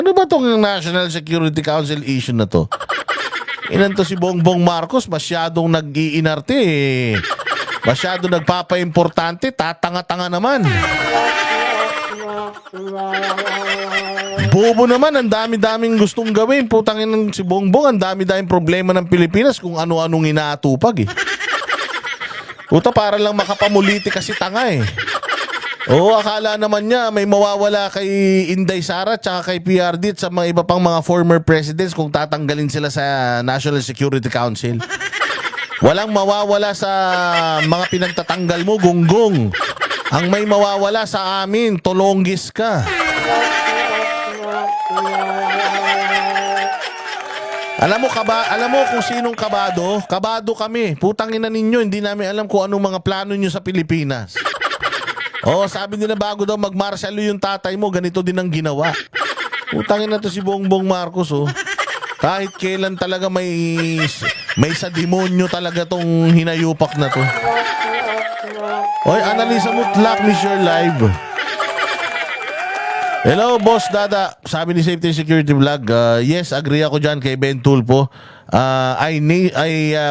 Ano ba tong National Security Council issue na to? Ilan to si Bongbong Marcos, masyadong nag-iinarte eh. Masyado nagpapa-importante, tatanga-tanga naman. Bobo naman, ang dami-daming gustong gawin. Putangin ng si Bongbong, ang dami-daming problema ng Pilipinas kung ano-anong inaatupag eh. Puta, para lang makapamuliti kasi tanga eh. Oo, akala naman niya may mawawala kay Inday Sara tsaka kay PRD at sa mga iba pang mga former presidents kung tatanggalin sila sa National Security Council. Walang mawawala sa mga pinagtatanggal mo, gunggong. Ang may mawawala sa amin, tolonggis ka. Alam mo kung sinong kabado? Kabado kami. Putangin na ninyo, hindi namin alam kung anong mga plano nyo sa Pilipinas. Oh, sabi nila bago daw mag-martial law yung tatay mo, ganito din ang ginawa. Putangin na to si Bongbong Marcos, oh. Kahit kailan talaga may sa demonyo talaga tong hinayupak na to. Oy, Annalisa Mutlak, miss your live. Hello, Boss Dada. Sabi ni Safety and Security Vlog, yes, agree ako dyan kay Ben Tulpo. Ay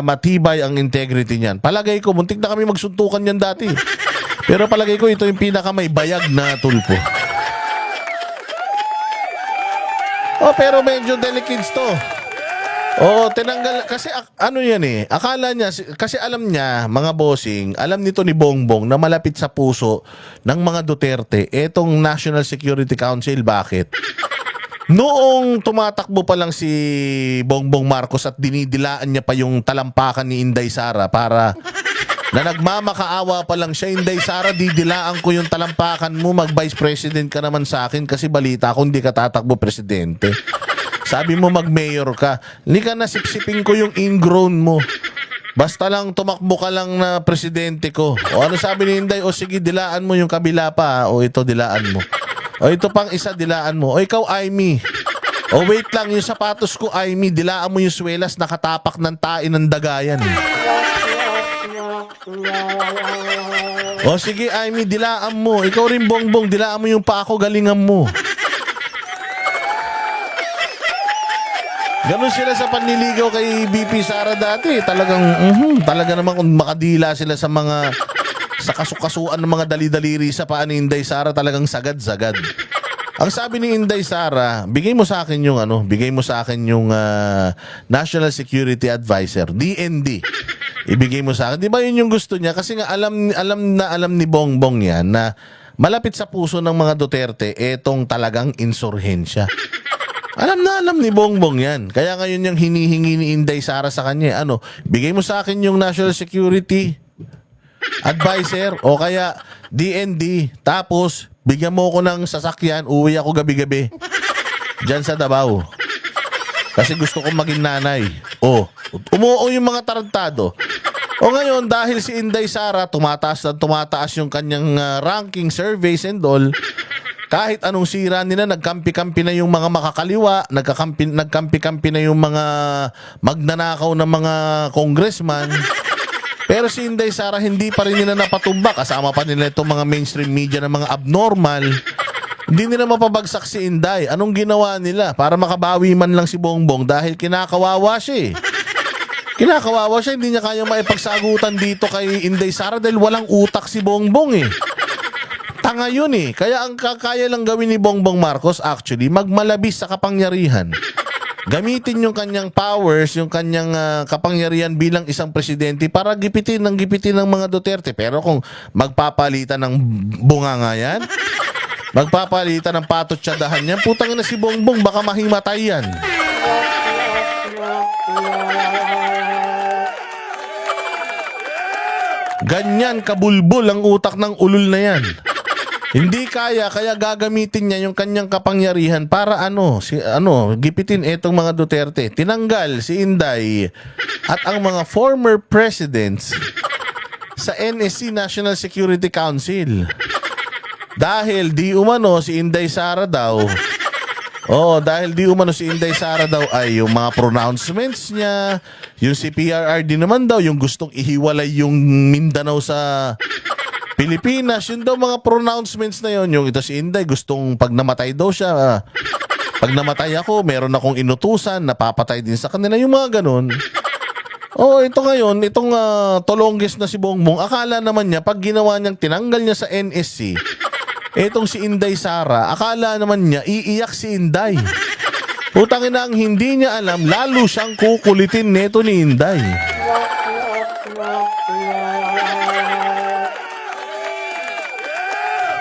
matibay ang integrity niyan. Palagay ko, muntik na kami magsuntukan yan dati. Pero palagay ko, ito yung pinaka may bayag na tulpo. Oh, pero medyo delicates to. Oo, tinanggal. Kasi ano yan eh. Akala niya, kasi alam niya, mga bossing, alam nito ni Bongbong na malapit sa puso ng mga Duterte, etong National Security Council. Bakit? Noong tumatakbo pa lang si Bongbong Marcos at dinidilaan niya pa yung talampakan ni Inday Sara para na nagmamakaawa pa lang siya, Inday Sara, didilaan ko yung talampakan mo, mag-vice president ka naman sa akin kasi balita ko hindi ka tatakbo presidente. Sabi mo mag-mayor ka. Hindi ka nasipsipin ko yung ingrown mo. Basta lang tumakbo ka lang na presidente ko. O ano sabi ni Inday? O sige, dilaan mo yung kabila pa. O ito, dilaan mo. O ito pang isa, dilaan mo. O ikaw, Aimee. O wait lang, yung sapatos ko, Aimee, dilaan mo yung swelas, nakatapak ng tain ng dagayan. O sige, Aimee, dilaan mo. Ikaw rin, Bongbong, dilaan mo yung pa ako, galingan mo. Ganun sila sa panliligaw kay BP Sara dati. Talaga naman kung makadila sila sa mga sa kasukasuan ng mga dali-daliri sa paan ni Inday Sara, talagang sagad-sagad. Ang sabi ni Inday Sara, bigay mo sa akin yung National Security Advisor, DND. Ibigay mo sa akin. Di ba yun yung gusto niya? Kasi nga alam ni Bongbong yan na malapit sa puso ng mga Duterte etong talagang insurhensya. Alam ni Bongbong yan. Kaya ngayon yung hinihingi ni Inday Sara sa kanya, bigay mo sa akin yung National Security Advisor o kaya DND. Tapos, bigyan mo ko ng sasakyan, uwi ako gabi-gabi. Diyan sa Davao. Kasi gusto kong maging nanay. Umuo yung mga tarantado. O ngayon, dahil si Inday Sara, tumataas yung kanyang ranking, surveys and all, kahit anong sira nila, nagkampi-kampi na yung mga makakaliwa, nagkampi-kampi na yung mga magnanakaw ng mga congressman. Pero si Inday Sara, hindi pa rin nila napatumba. Kasama pa nila itong mga mainstream media na mga abnormal. Hindi nila mapabagsak si Inday. Anong ginawa nila? Para makabawi man lang si Bongbong dahil kinakawawa siya eh. Kinakawawa siya, hindi niya kaya maipagsagutan dito kay Inday Sara dahil walang utak si Bongbong eh. Tanga yun eh. Kaya ang kaya lang gawin ni Bongbong Marcos actually, magmalabis sa kapangyarihan. Gamitin yung kanyang powers, yung kanyang kapangyarihan bilang isang presidente para gipitin ng mga Duterte. Pero kung magpapalitan ng bunganga yan, magpapalitan ng patot-tsadahan yan, putang ina si Bongbong, baka mahimatay yan. Ganyan kabulbul ang utak ng ulul na yan. Hindi kaya gagamitin niya yung kanyang kapangyarihan para gipitin etong mga Duterte. Tinanggal si Inday at ang mga former presidents sa NSC, National Security Council. Dahil di umano si Inday Sara daw ay yung mga pronouncements niya, yung si PRRD naman daw, yung gustong ihiwalay yung Mindanao sa Pilipinas, yun daw mga pronouncements na yun. Yung ito si Inday, gustong pag namatay daw siya, Pag namatay ako, meron akong inutusan, napapatay din sa kanila, yung mga ganun. Oh, ito ngayon, itong tolongges na si Bongbong, akala naman niya, pag ginawa niyang tinanggal niya sa NSC, itong si Inday Sara, akala naman niya, iiyak si Inday. Putangin na ang hindi niya alam, lalo siyang kukulitin neto ni Inday.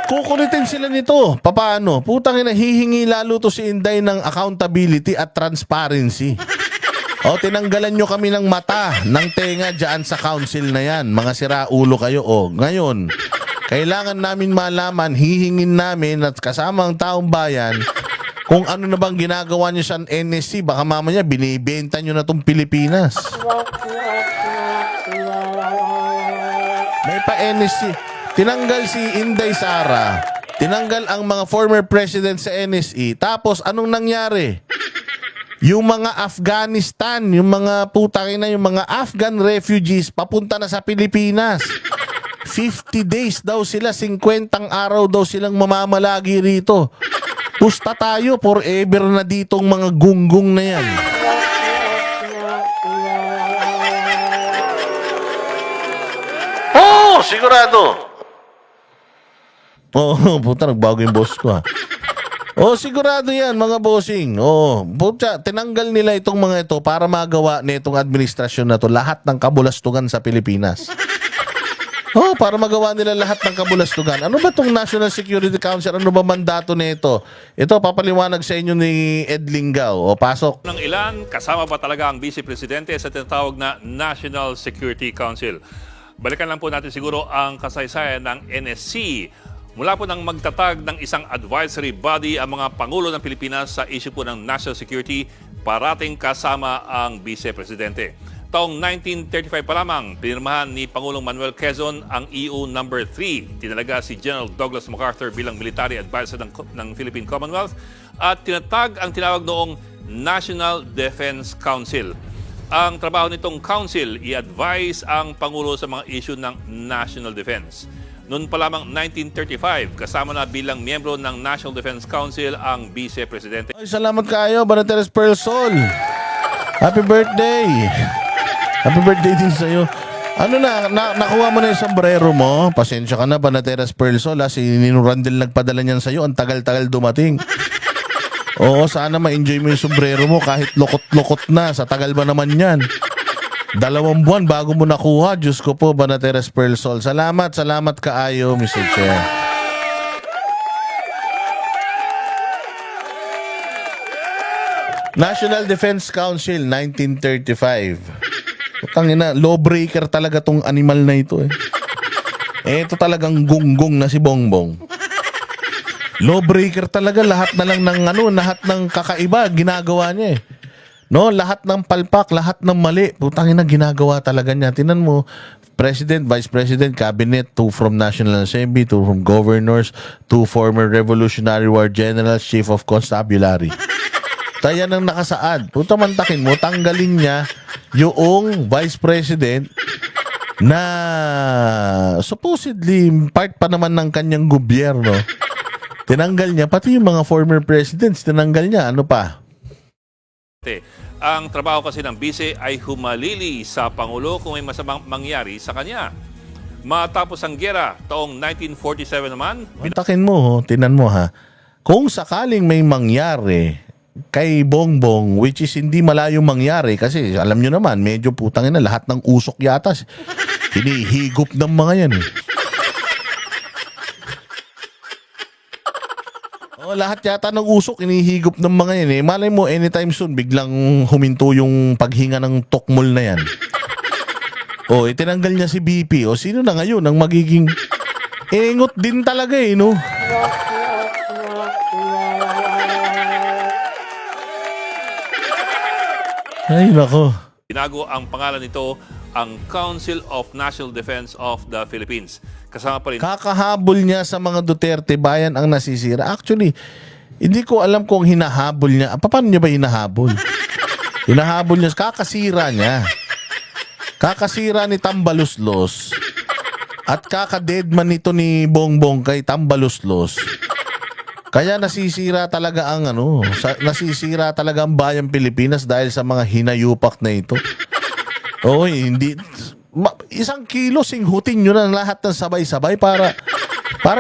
Kukulitin sila nito. Papaano? Putangin na hihingi lalo to si Inday ng accountability at transparency. O, tinanggalan nyo kami ng mata, ng tenga dyan sa council na yan. Mga siraulo kayo. O, ngayon, kailangan namin malaman, hihingin namin at kasama ang taong bayan kung ano na bang ginagawa nyo sa NSC. Baka mamaya binibenta nyo na tong Pilipinas. May pa NSC. Tinanggal si Inday Sara. Tinanggal ang mga former president sa NSE. Tapos, anong nangyari? Yung mga Afghanistan, yung mga putangin na, yung mga Afghan refugees, papunta na sa Pilipinas. 50 days daw sila, 50 araw daw silang mamamalagi rito. Pusta tayo, forever na ditong mga gunggong na yan. Oh, sigurado. Oh, puta, nagbago yung boss ko ha. Oh, sigurado yan, mga bossing. Oh, puta, tinanggal nila itong mga ito para magawa nitong administrasyon na to lahat ng kabulastugan sa Pilipinas. Oh, para magawa nila lahat ng kabulastugan. Ano ba itong National Security Council? Ano ba mandato nito? Ito, papaliwanag sa inyo ni Ed Lingao. O, pasok. Ng ilan, kasama ba talaga ang Vice Presidente sa tinatawag na National Security Council? Balikan lang po natin siguro ang kasaysayan ng NSC. Mula po nang magtatag ng isang advisory body ang mga Pangulo ng Pilipinas sa issue po ng national security, parating kasama ang Vice Presidente. Taong 1935 pa lamang, pinirmahan ni Pangulong Manuel Quezon ang EU No. 3. Tinalaga si General Douglas MacArthur bilang military advisor ng Philippine Commonwealth at tinatag ang tinawag noong National Defense Council. Ang trabaho nitong council, i-advise ang Pangulo sa mga issue ng national defense. Noon pa lamang 1935, kasama na bilang miyembro ng National Defense Council ang Vice Presidente. Ay, salamat kayo, Banateres Pearl Sol. Happy birthday. Happy birthday din sa'yo. Ano nakuha mo na yung sombrero mo? Pasensya ka na, Banateres Pearl Sol. Si Nino Randel nagpadala niyan sa'yo. Ang tagal-tagal dumating. Oo, sana ma-enjoy mo yung sombrero mo kahit lokot-lokot na. Sa tagal ba naman yan? 2 buwan bago mo nakuha. Diyos ko po, Banateres Pearl Sol. Salamat kaayo, Mr. Chair. National Defense Council, 1935. Tangina, lawbreaker talaga tong animal na ito eh. Ito talagang gunggong na si Bongbong. Lawbreaker talaga, lahat na lang ng lahat ng kakaiba ginagawa niya eh. No, lahat ng palpak, lahat ng mali, putang ina ginagawa talaga niya. Tingnan mo, President, Vice President, Cabinet, 2 from National Assembly, 2 from Governors, 2 former Revolutionary War Generals, Chief of Constabulary. Tayo nang nakasaad. Puta mantakin mo, tanggalin niya yung Vice President na supposedly part pa naman ng kanyang gobyerno. Tinanggal niya, pati yung mga former presidents, tinanggal niya. Ano pa? Ang trabaho kasi ng Vice ay humalili sa Pangulo kung may masamang mangyari sa kanya. Matapos ang giyera, taong 1947 naman... Takin mo, tinan mo ha. Kung sakaling may mangyari kay Bongbong, which is hindi malayong mangyari, kasi alam nyo naman, medyo putangin na lahat ng usok yata. Hinihigop ng mga yan eh. Lahat yata ng usok, inihigop ng mga yan eh. Malay mo, anytime soon, biglang huminto yung paghinga ng tokmol na yan. Itinanggal niya si BP. Sino na ngayon ang magiging... Ingot din talaga eh, no? Ay, nako. Binago ang pangalan nito, ang Council of National Defense of the Philippines. Kasama pa rin... Kakahabol niya sa mga Duterte, bayan ang nasisira. Actually, hindi ko alam kung hinahabol niya. Paano niya ba hinahabol? Hinahabol niya, kakasira niya. Kakasira ni Tambaluslos at kaka-deadman nito ni Bongbong kay Tambaluslos. Kaya nasisira talaga ang nasisira talaga ang bayang Pilipinas dahil sa mga hinayupak na ito. Oo, hindi isang kilo singhutin nyo na lahat ng sabay-sabay para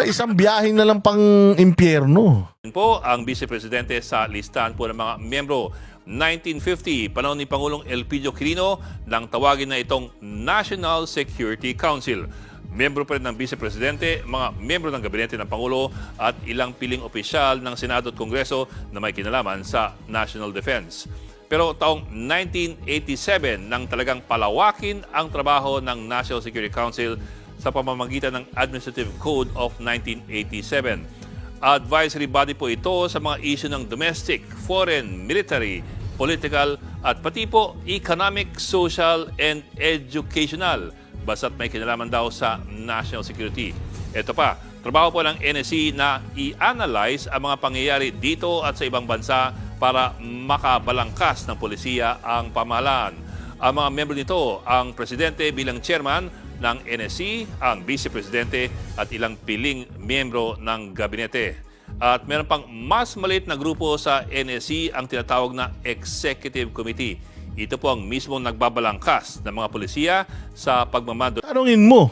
isang biyahe na lang pang impyerno. Yun po ang Vice Presidente sa listahan po ng mga miyembro. 1950, panahon ni Pangulong Elpidio Quirino nang tawagin na itong National Security Council. Miyembro pa rin ng Vice Presidente, mga miyembro ng Gabinete ng Pangulo at ilang piling opisyal ng Senado at Kongreso na may kinalaman sa National Defense. Pero taong 1987 nang talagang palawakin ang trabaho ng National Security Council sa pamamagitan ng Administrative Code of 1987. Advisory body po ito sa mga issue ng domestic, foreign, military, political at pati po economic, social, and educational. Basta't may kinalaman daw sa national security. Ito pa, trabaho po ng NSC na i-analyze ang mga pangyayari dito at sa ibang bansa para makabalangkas ng polisiya ang pamahalaan. Ang mga membro nito, ang presidente bilang chairman ng NSC, ang vice presidente at ilang piling miyembro ng gabinete. At meron pang mas maliit na grupo sa NSC ang tinatawag na Executive Committee. Ito po ang mismong nagbabalangkas ng mga polisiya sa pagmamando. Tanungin mo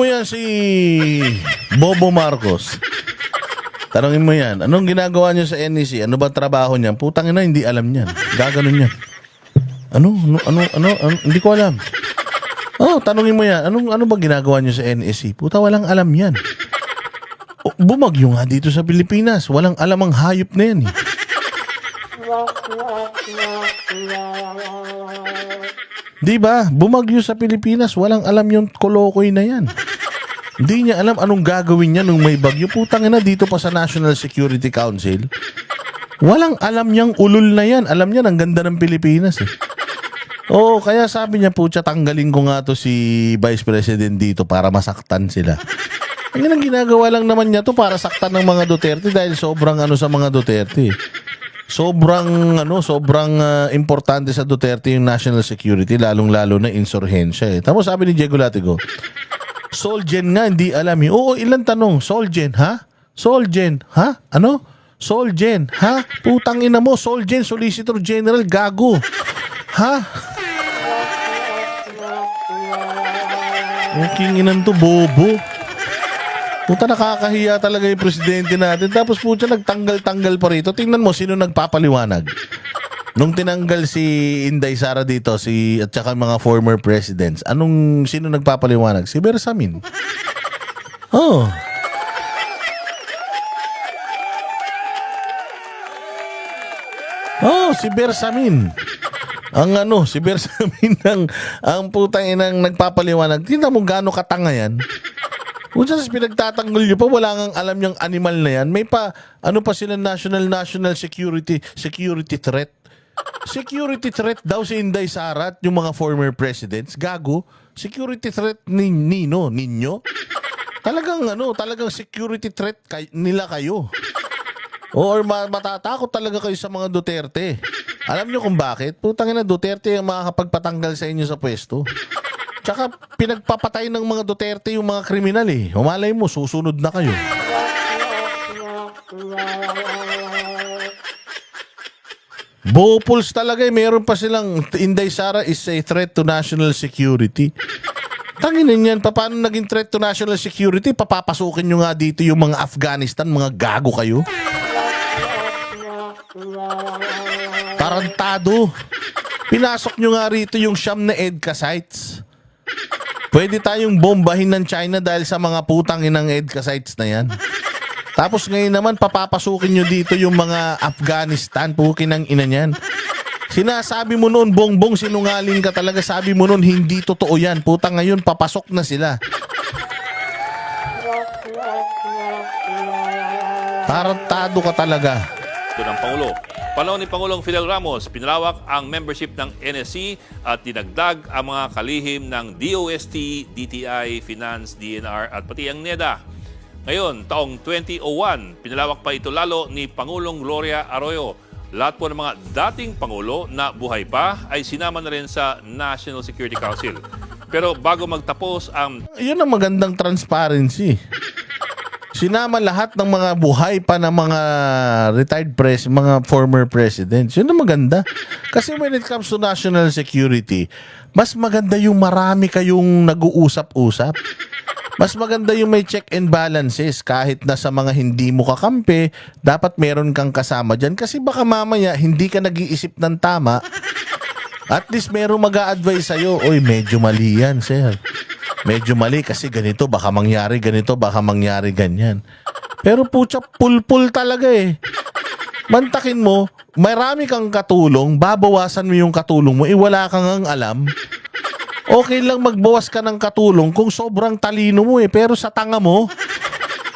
yan si Bobo Marcos. Tanungin mo yan. Anong ginagawa niya sa NEC? Ano ba trabaho niya? Putang ina, hindi alam niyan. Gaganon yan. Ano? Hindi ko alam. Oh, tanungin mo yan. Ano ba ginagawa niya sa NEC? Puta, walang alam yan. Bumagyo nga dito sa Pilipinas. Walang alam ang hayop na yan. Di ba? Bumagyo sa Pilipinas. Walang alam yung kolokoy na yan. Hindi niya alam anong gagawin niya nung may bagyo. Putang ina, dito pa sa National Security Council. Walang alam niyang ulol na yan. Alam niya, ang ganda ng Pilipinas eh. Oo, kaya sabi niya, putya, tanggalin ko nga to si Vice President dito para masaktan sila. Ang ginagawa lang naman niya to para saktan ng mga Duterte dahil sobrang sa mga Duterte. Sobrang importante sa Duterte yung national security, lalong-lalo na insurhensya eh. Tapos sabi ni Diego Latigo, Solgen nga, hindi alam eh. Oo, ilang tanong. Solgen, ha? Solgen, ha? Ano? Solgen, ha? Putang ina mo, Solgen, Solicitor General, gago. Ha? Ang kinginan to, bobo. Puta, nakakahiya talaga yung presidente natin. Tapos puta, nagtanggal-tanggal pa rito. Tingnan mo, sino nagpapaliwanag? Nung tinanggal si Inday Sara dito, at saka mga former presidents, sino nagpapaliwanag? Si Bersamin. Oh. Oh, si Bersamin. Si Bersamin ang putang inang nagpapaliwanag. Tingnan mo gaano katanga yan. Kung sa pinagtatanggol nyo pa, wala nang alam yung animal na yan. May pa sila national security threat. Security threat daw si Inday Sara at yung mga former presidents. Gago. Security threat ninyo? Talagang security threat nila kayo. Or matatakot talaga kayo sa mga Duterte. Alam nyo kung bakit? Putang ina, Duterte ang makakapagpatanggal sa inyo sa pwesto. Tsaka pinagpapatay ng mga Duterte yung mga kriminal eh. Umalay mo, susunod na kayo. Bopuls talaga eh. Meron pa silang Inday Sara is a threat to national security. Tanginin yan, paano naging threat to national security? Papapasukin nyo nga dito yung mga Afghanistan, mga gago kayo. Tarantado. Pinasok nyo nga rito yung Siyam na EDCA sites. Pwede tayong bombahin ng China dahil sa mga putang inang EDCA sites na yan. Tapos ngayon naman, papapasukin nyo dito yung mga Afghanistan. Pukin ang ina niyan. Sinasabi mo noon, Bongbong, sinungaling ka talaga. Sabi mo noon, hindi totoo yan. Putang ngayon, papasok na sila. Tarantado ka talaga. Ito ng Pangulo. Panahon ni Pangulong Fidel Ramos, pinalawak ang membership ng NSC at dinagdag ang mga kalihim ng DOST, DTI, Finance, DNR at pati ang NEDA. Ngayon, taong 2001, pinalawak pa ito lalo ni Pangulong Gloria Arroyo. Lahat po ng mga dating Pangulo na buhay pa ay sinama na rin sa National Security Council. Pero bago magtapos ang... Yun ang magandang transparency. sinama lahat ng mga buhay pa ng mga mga former presidents. Yun ang maganda. Kasi when it comes to national security, mas maganda yung marami kayong nag-uusap-usap. Mas maganda yung may check and balances kahit na sa mga hindi mo kakampi, dapat meron kang kasama dyan. Kasi baka mamaya hindi ka nag-iisip ng tama. At least meron mag-a-advise sa'yo, oy, medyo mali yan, sir. Medyo mali kasi ganito, baka mangyari ganito, baka mangyari ganyan. Pero putya, pulpul talaga eh. Mantakin mo, marami kang katulong, babawasan mo yung katulong mo, wala kang ang alam. Okay lang magbawas ka ng katulong kung sobrang talino mo eh. Pero sa tanga mo,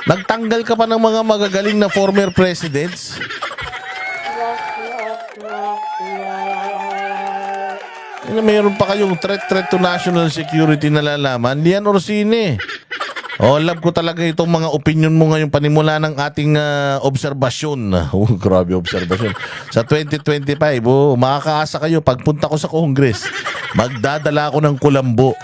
nagtanggal ka pa ng mga magagaling na former presidents. Mayroon pa kayong threat to national security na lalaman. Lian Orsini. Love ko talaga itong mga opinion mo ngayong panimula ng ating obserbasyon. Grabe obserbasyon. Sa 2025, makakaasa kayo pagpunta ko sa Congress. Magdadala ako ng kulambo.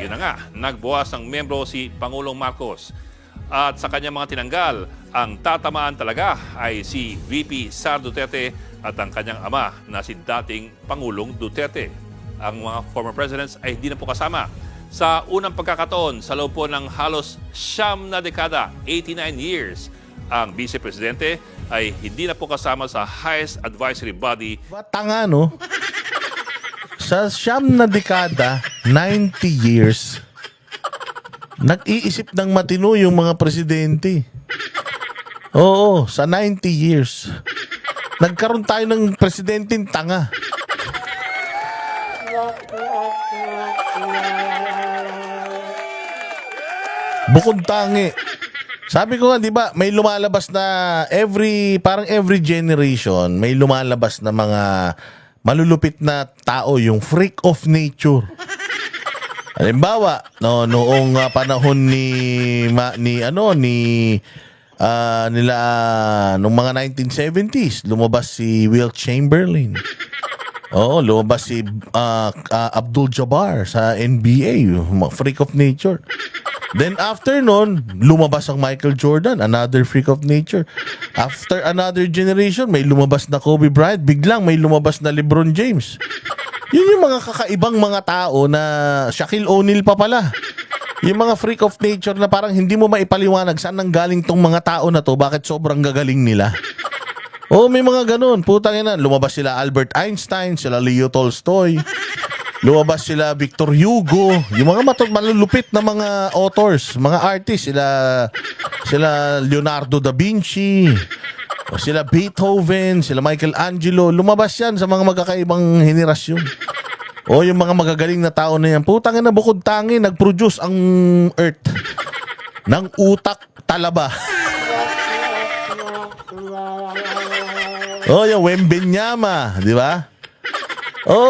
Yun na nga, nagbuwas ng membro si Pangulong Marcos. At sa kanyang mga tinanggal, ang tatamaan talaga ay si VP Sara Duterte at ang kanyang ama na si dating Pangulong Duterte. Ang mga former presidents ay hindi na po kasama. Sa unang pagkakataon, sa loob po ng halos 9 na dekada, 89 years, ang Vice Presidente ay hindi na po kasama sa highest advisory body. Tanga, no? Sa 9 na dekada, 90 years, nag-iisip ng matino yung mga presidente. Oo, sa 90 years. Nagkaroon tayo ng presidenteng tanga. Bukod tangi. Sabi ko nga, di ba, may lumalabas na parang every generation, may lumalabas na mga malulupit na tao, yung freak of nature. Halimbawa, noong panahon nung mga 1970s, lumabas si Wilt Chamberlain. Oo, lumabas si Abdul Jabbar sa NBA, freak of nature. Then after nun, lumabas ang Michael Jordan, another freak of nature. After another generation, may lumabas na Kobe Bryant, biglang may lumabas na LeBron James. Yun yung mga kakaibang mga tao na Shaquille O'Neal pa pala. Yung mga freak of nature na parang hindi mo maipaliwanag saan nanggaling tong mga tao na to, bakit sobrang gagaling nila. May mga ganun. Putang ina, lumabas sila Albert Einstein, sila Leo Tolstoy. Lumabas sila Victor Hugo, yung mga malulupit na mga authors, mga artists, sila Leonardo da Vinci, sila Beethoven, sila Michelangelo. Lumabas yan sa mga magkakaibang henerasyon. Yung mga magagaling na tao na yan. Putang ina, bukod tangi, nag-produce ang Earth ng utak talaba. Yung Wembenyama, di ba?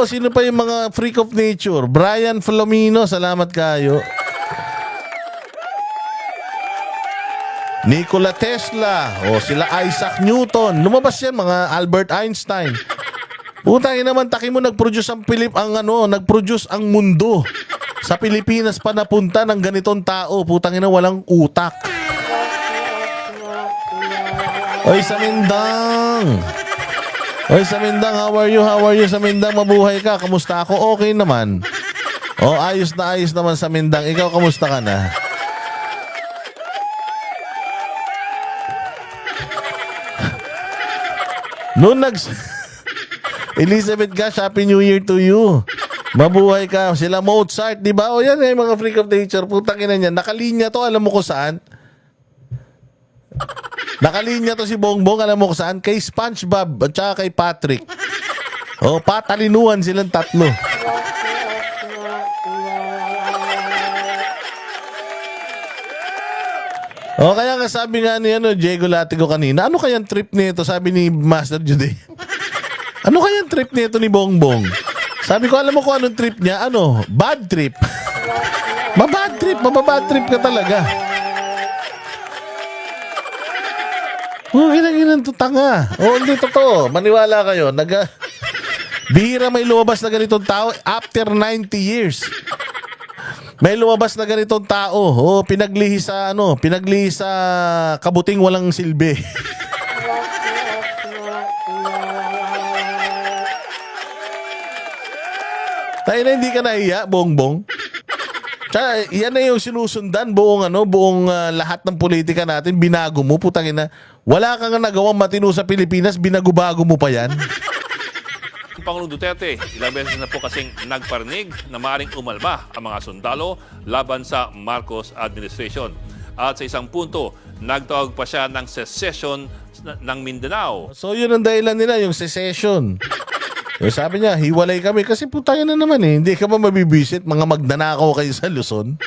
Sino pa yung mga freak of nature? Brian Flomino, salamat kayo. Nikola Tesla, sila Isaac Newton. Lumabas yan, mga Albert Einstein. Putangin naman, taki mo nag-produce nag-produce ang mundo. Sa Pilipinas pa napunta ng ganitong tao. Putangin na walang utak. Sa Mindang. Sa Mindang, how are you? How are you sa Mindang? Mabuhay ka? Kamusta ako? Okay naman. Ayos naman sa Mindang. Ikaw, kamusta ka na? Noon Elizabeth Gash, Happy New Year to you. Mabuhay ka. Sila Mozart, di ba? Yan mga freak of nature. Putang ina niyan. Nakalinya to, alam mo ko saan? Nakalinya to si Bongbong, alam mo ko saan? Kay SpongeBob at saka kay Patrick. Patalinuhan silang tatlo. Kaya nga sabi nga ni Diego Latigo kanina, ano kayang trip nito? Sabi ni Master Jude. Ano kayang trip nito ni Bongbong? Sabi ko, alam mo kung anong trip niya? Bad trip. Mababad trip ka talaga. Ginang to tanga. Hindi totoo. Maniwala kayo. Bihira may lumabas na ganitong tao after 90 years. May lumabas na ganitong tao. Pinaglihi sa kabuting walang silbi. Tayo na hindi ka nahiya, bongbong. Tsaka, yan na yung sinusundan buong lahat ng politika natin, binago mo, putangin na. Wala kang nagawang matino sa Pilipinas, binago-bago mo pa yan. Pangulong Duterte, ilang beses na po kasing nagparinig na maaaring umalma ang mga sundalo laban sa Marcos administration. At sa isang punto, nagtawag pa siya ng secession ng Mindanao. So yun ang dahilan nila, yung secession. Sabi niya, hiwalay kami kasi putangin na naman eh. Hindi ka ba mabibisit? Mga magnanakaw kayo sa Luzon.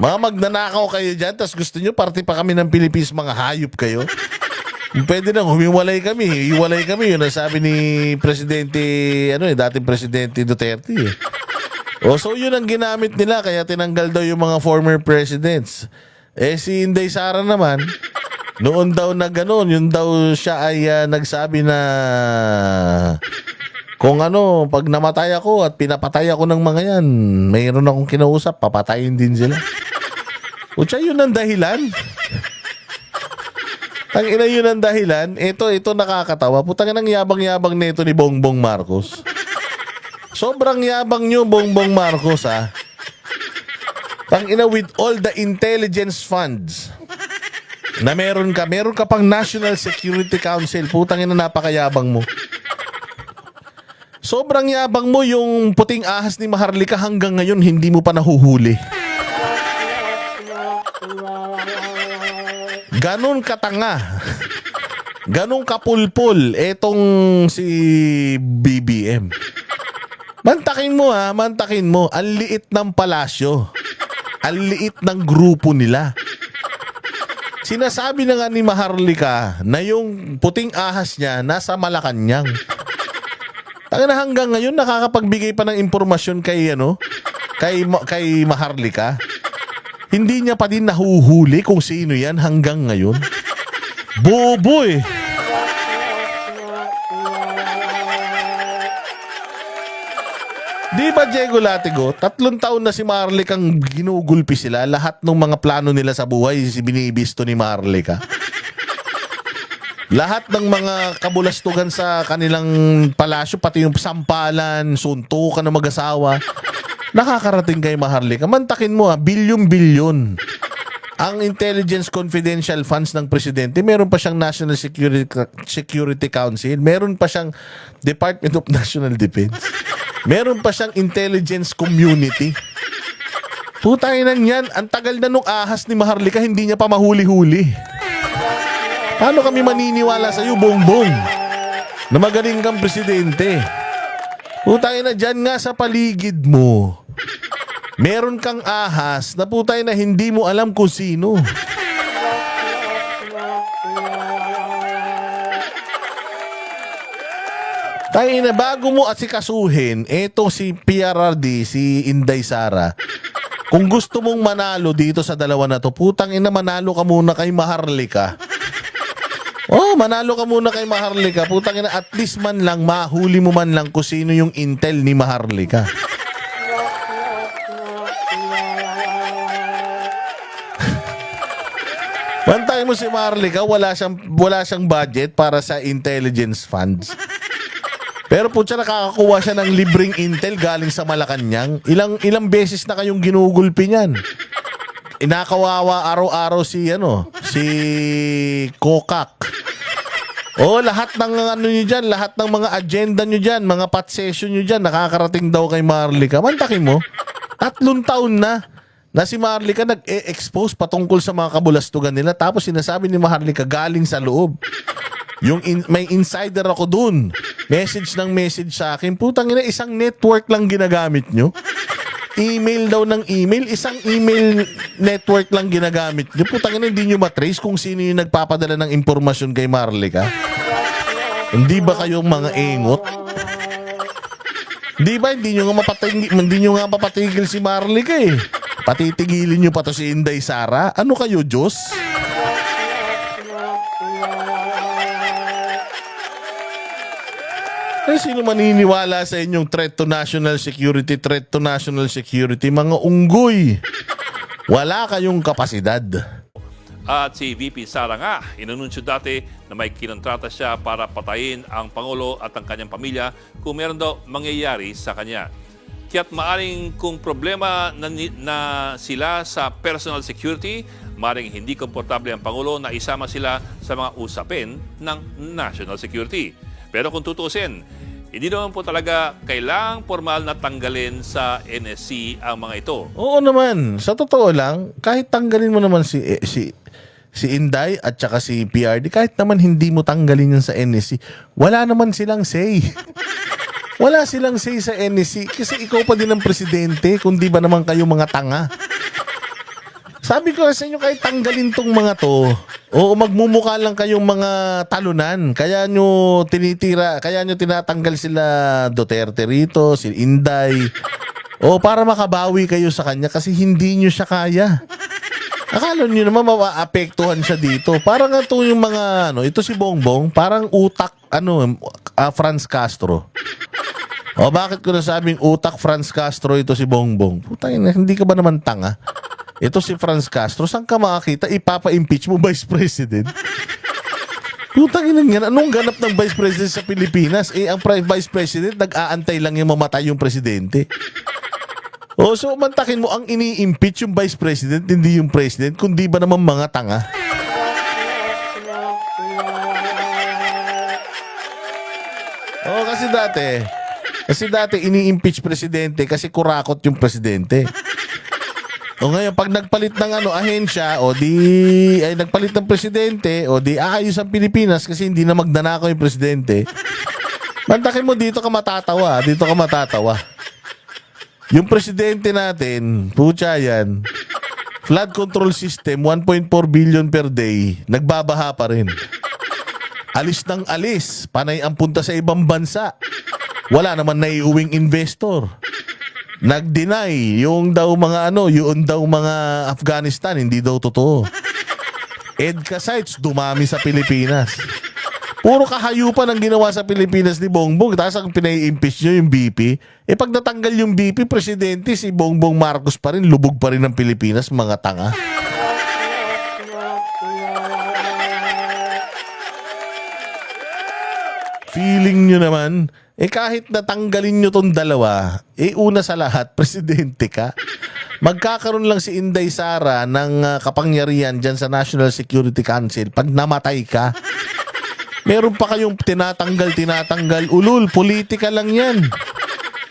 Mga magnanakaw kayo dyan, tapos gusto nyo parte pa kami ng Pilipinas, mga hayop kayo. Pwede nang humiwalay kami. Hiwalay kami. Yun ang sabi ni Presidente, dating Presidente Duterte eh. So yun ang ginamit nila, kaya tinanggal daw yung mga former presidents. Si Inday Sara naman, noon daw na gano'n, yun daw siya ay nagsabi na kung pag namatay ako at pinapatay ako ng mga yan, mayroon akong kinausap, papatayin din sila. Utsa, yun ang dahilan. Tangina, yun ang dahilan. Ito nakakatawa. Putang ina, ang yabang-yabang nito ni Bongbong Marcos. Sobrang yabang nyo, Bongbong Marcos, ha? Tangina, with all the intelligence funds na meron ka pang National Security Council. Putang ina, napakayabang mo. Sobrang yabang mo, yung puting ahas ni Maharlika hanggang ngayon hindi mo pa nahuhuli. Ganon katanga. Ganon kapulpul etong si BBM. Mantakin mo, ha, mantakin mo. Ang liit ng palasyo. Ang liit ng grupo nila. Sinasabi na nga ni Maharlika na yung puting ahas niya nasa Malacanang. Tangina, hanggang ngayon nakakapagbigay pa ng impormasyon kay Maharlika. Hindi niya pa din nahuhuli kung sino yan hanggang ngayon. Bobo eh. Di ba, Diego Latigo, 3 taon na si Maharlikang ginugulpi sila. Lahat ng mga plano nila sa buhay binibisto ni Maharlika. Lahat ng mga kabulastugan sa kanilang palasyo, pati yung sampalan, suntukan ng mag-asawa, nakakarating kay Maharlika. Mantakin mo, bilyon-bilyon. Ang Intelligence Confidential Funds ng Presidente, meron pa siyang National Security Council, meron pa siyang Department of National Defense, meron pa siyang Intelligence Community. Putay nang yan, ang tagal na nung ahas ni Maharlika, hindi niya pa mahuli-huli. Paano kami maniniwala sa iyo, Bongbong, na magaling kang presidente? Putay na, dyan nga sa paligid mo, meron kang ahas na putay na hindi mo alam kung sino. Tayo na, bago mo asikasuhin, eto si PRRD, si Inday Sara, kung gusto mong manalo dito sa dalawa na to, putang ina, manalo ka muna kay Maharlika. Manalo ka muna kay Maharlika. Putang ina, at least man lang, mahuli mo man lang kung sino yung intel ni Maharlika. Bantay mo si Maharlika, wala siyang budget para sa intelligence funds. Pero putya, nakakakuha siya ng libreng intel galing sa Malacanang. Ilang beses na kayong ginugulpi niyan. Inakawawa araw-araw si Kokak. Lahat ng nyo dyan, lahat ng mga agenda nyo dyan, mga pot session nyo dyan, nakakarating daw kay Maharlika. Mantakin mo, 3 taon na si Maharlika nag-e-expose patungkol sa mga kabulastugan nila, tapos sinasabi ni Maharlika galing sa loob. May insider ako dun. Message sa akin. Putang ina, isang network lang ginagamit nyo. Email daw ng email, isang email network lang ginagamit nyo. Putang ina, hindi nyo matrace kung sino yung nagpapadala ng impormasyon kay Maharlika. Hindi ba kayong mga engot? Hindi ba, hindi nyo nga mapatigil si Maharlika eh. Patitigilin nyo pa to si Inday Sara. Ano kayo, Diyos? Eh, sino maniniwala sa inyong threat to national security, mga unggoy? Wala kayong kapasidad. At si VP Sara nga, inanunsyo dati na may kinontrata siya para patayin ang Pangulo at ang kanyang pamilya kung meron daw mangyayari sa kanya. Kaya't maaring kung problema na sila sa personal security, maaring hindi komportable ang Pangulo na isama sila sa mga usapin ng national security. Pero kung tutusin, hindi naman po talaga kailangang formal na tanggalin sa NSC ang mga ito. Oo naman, sa totoo lang, kahit tanggalin mo naman si Inday at saka si PRD, kahit naman hindi mo tanggalin yan sa NSC, wala naman silang say. Wala silang say sa NSC kasi ikaw pa din ang presidente, kundi ba naman kayo mga tanga? Sabi ko sa inyo, kahit tanggalin tong mga to, o magmumukha lang kayong mga talunan. Kaya nyo tinatanggal sila Duterte rito, si Inday. O para makabawi kayo sa kanya kasi hindi nyo siya kaya. Akala nyo naman maapektuhan siya dito. Parang ito yung mga, ito si Bongbong, parang utak, Franz Castro. O bakit ko nasabing utak Franz Castro ito si Bongbong? Putang ina, hindi ka ba naman tanga? Ito si Franz Castro, saan ka makakita? Ipapa-impeach mo Vice President? Putang ina nga, anong ganap ng Vice President sa Pilipinas? Eh, ang Vice President, nag-aantay lang yung mamatay yung presidente. O, so mantakin mo, ang ini-impeach yung Vice President, hindi yung President, kundi ba naman mga tanga? O, kasi dati ini-impeach presidente kasi kurakot yung presidente. O ngayon, pag nagpalit ng ahensya, nagpalit ng presidente, aayos ang Pilipinas kasi hindi na magnanakaw yung presidente. Mantakin mo, dito ka matatawa. Yung presidente natin, putya yan, flood control system, 1.4 billion per day, nagbabaha pa rin. Alis ng alis, panay ang punta sa ibang bansa. Wala naman naiuwing investor. Nag-deny yung mga Afghanistan, hindi daw totoo. EDCA sites dumami sa Pilipinas. Puro kahayupan ang ginawa sa Pilipinas ni Bongbong. Tapos ang pinai-impeach nyo yung BP. Eh pag natanggal yung BP, presidente si Bongbong Marcos pa rin, lubog pa rin ng Pilipinas, mga tanga. Feeling nyo naman, kahit natanggalin nyo tong dalawa, una sa lahat, presidente ka. Magkakaroon lang si Inday Sara ng kapangyarihan dyan sa National Security Council pag namatay ka. Meron pa kayong tinatanggal, ulul, politika lang yan.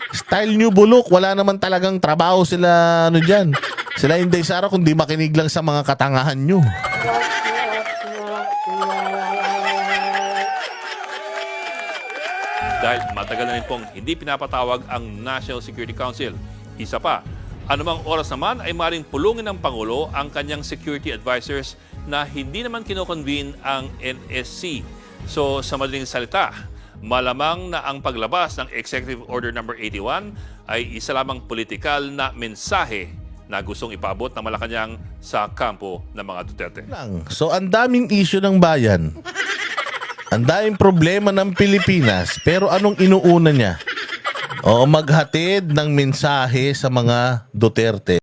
Style nyo bulok, wala naman talagang trabaho sila, dyan. Sila Inday Sara kundi makinig lang sa mga katangahan nyo. Dahil matagal na rin pong hindi pinapatawag ang National Security Council. Isa pa, anumang oras naman ay maring pulungin ng Pangulo ang kanyang security advisors na hindi naman kinoconvene ang NSC. So sa madaling salita, malamang na ang paglabas ng Executive Order No. 81 ay isa lamang politikal na mensahe na gustong ipaabot ng Malacanang sa kampo ng mga Duterte. So ang daming issue ng bayan. Ang daming problema ng Pilipinas, pero anong inuuna niya? O maghatid ng mensahe sa mga Duterte.